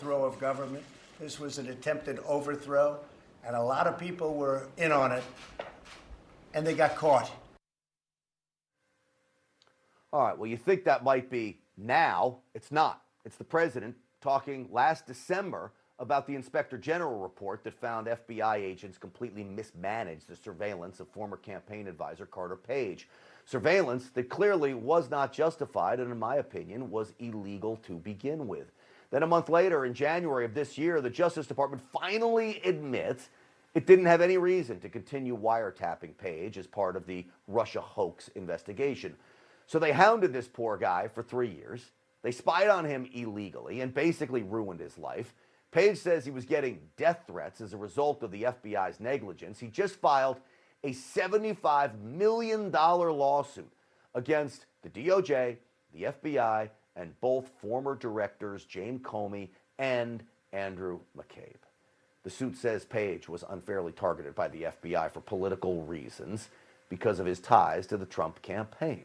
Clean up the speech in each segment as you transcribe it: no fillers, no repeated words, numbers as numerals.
overthrow of government. This was an attempted overthrow, and a lot of people were in on it, and they got caught. All right, well, you think that might be now. It's not. It's the president talking last December about the Inspector General report that found FBI agents completely mismanaged the surveillance of former campaign advisor Carter Page. Surveillance that clearly was not justified and, in my opinion, was illegal to begin with. Then a month later, in January of this year, the Justice Department finally admits it didn't have any reason to continue wiretapping Page as part of the Russia hoax investigation. So they hounded this poor guy for 3 years. They spied on him illegally and basically ruined his life. Page says he was getting death threats as a result of the FBI's negligence. He just filed a $75 million lawsuit against the DOJ, the FBI, and both former directors James Comey and Andrew McCabe. The suit says Page was unfairly targeted by the FBI for political reasons because of his ties to the Trump campaign.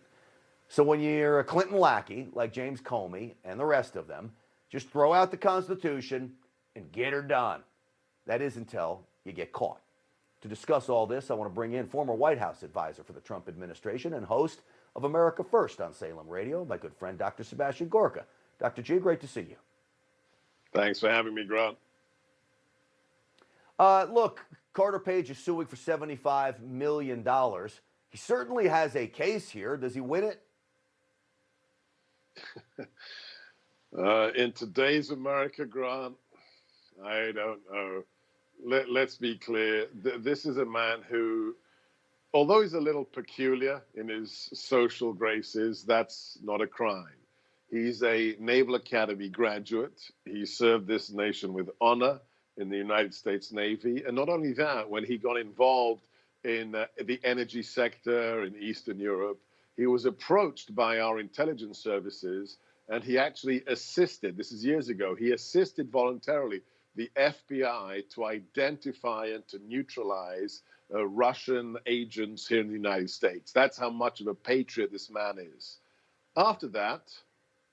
So when you're a Clinton lackey like James Comey and the rest of them, just throw out the Constitution and get her done. That is until you get caught. To discuss all this, I want to bring in former White House advisor for the Trump administration and host of America First on Salem Radio, my good friend, Dr. Sebastian Gorka. Dr. G, great to see you. Thanks for having me, Grant. Look, Carter Page is suing for $75 million. He certainly has a case here. Does he win it? In today's America, Grant, I don't know. Let's be clear. This is a man who, although he's a little peculiar in his social graces, that's not a crime. He's a Naval Academy graduate. He served this nation with honor in the United States Navy. And not only that, when he got involved in the energy sector in Eastern Europe, he was approached by our intelligence services, and he actually assisted, this is years ago, he assisted voluntarily the FBI to identify and to neutralize Russian agents here in the United States. That's how much of a patriot this man is. After that,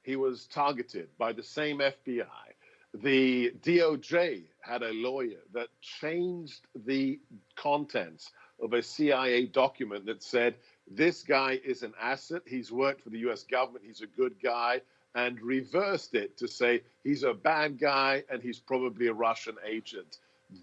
he was targeted by the same FBI. The DOJ had a lawyer that changed the contents of a CIA document that said, this guy is an asset, he's worked for the US government, he's a good guy, and reversed it to say he's a bad guy and he's probably a Russian agent.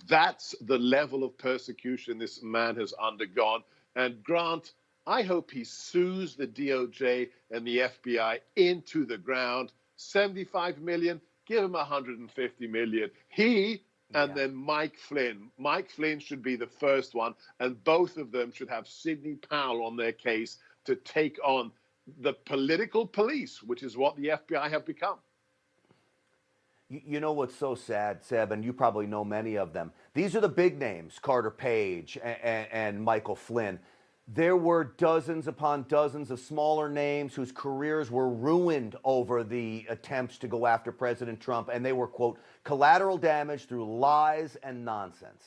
That's the level of persecution this man has undergone. And Grant, I hope he sues the DOJ and the FBI into the ground. 75 million, give him 150 million. He and then Mike Flynn. Mike Flynn should be the first one, and both of them should have Sidney Powell on their case to take on the political police, which is what the FBI have become. You know what's so sad, Seb, and you probably know many of them. These are the big names, Carter Page and Michael Flynn. There were dozens upon dozens of smaller names whose careers were ruined over the attempts to go after President Trump, and they were, quote, collateral damage through lies and nonsense.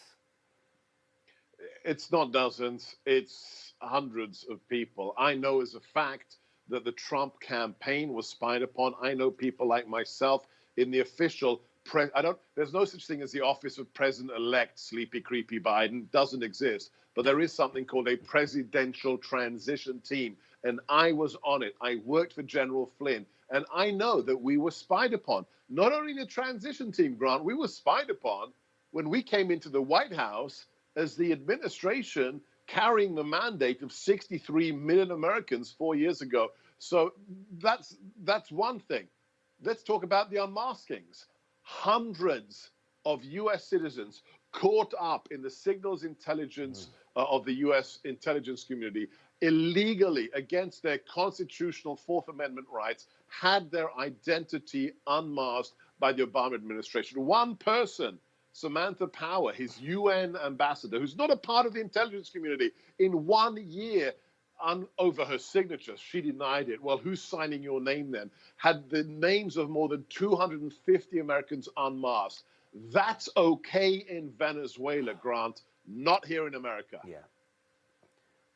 It's not dozens, it's hundreds of people. I know as a fact that the Trump campaign was spied upon. I know people like myself in the official there's no such thing as the office of President-elect Sleepy Creepy Biden. Doesn't exist. But there is something called a presidential transition team. And I was on it. I worked for General Flynn. And I know that we were spied upon. Not only the transition team, Grant, we were spied upon when we came into the White House as the administration carrying the mandate of 63 million Americans 4 years ago. So that's one thing. Let's talk about the unmaskings. Hundreds of U.S. citizens caught up in the signals intelligence of the U.S. intelligence community illegally against their constitutional Fourth Amendment rights had their identity unmasked by the Obama administration. One person, Samantha Power, his UN ambassador, who's not a part of the intelligence community, in 1 year, over her signature, she denied it. Well, who's signing your name then? Had the names of more than 250 Americans unmasked. That's okay in Venezuela, Grant, not here in America. Yeah.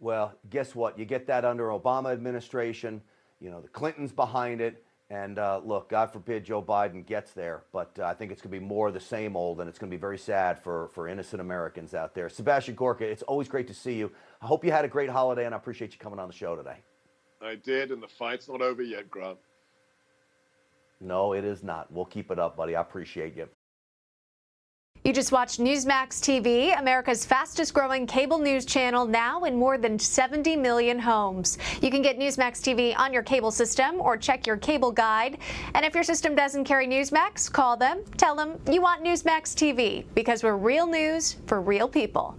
Well, guess what? You get that under Obama administration. You know, the Clintons behind it. And look, God forbid Joe Biden gets there, but I think it's going to be more of the same old, and it's going to be very sad for innocent Americans out there. Sebastian Gorka, it's always great to see you. I hope you had a great holiday, and I appreciate you coming on the show today. I did, and the fight's not over yet, Grant. No, it is not. We'll keep it up, buddy. I appreciate you. You just watched Newsmax TV, America's fastest growing cable news channel, now in more than 70 million homes. You can get Newsmax TV on your cable system or check your cable guide. And if your system doesn't carry Newsmax, call them, tell them you want Newsmax TV, because we're real news for real people.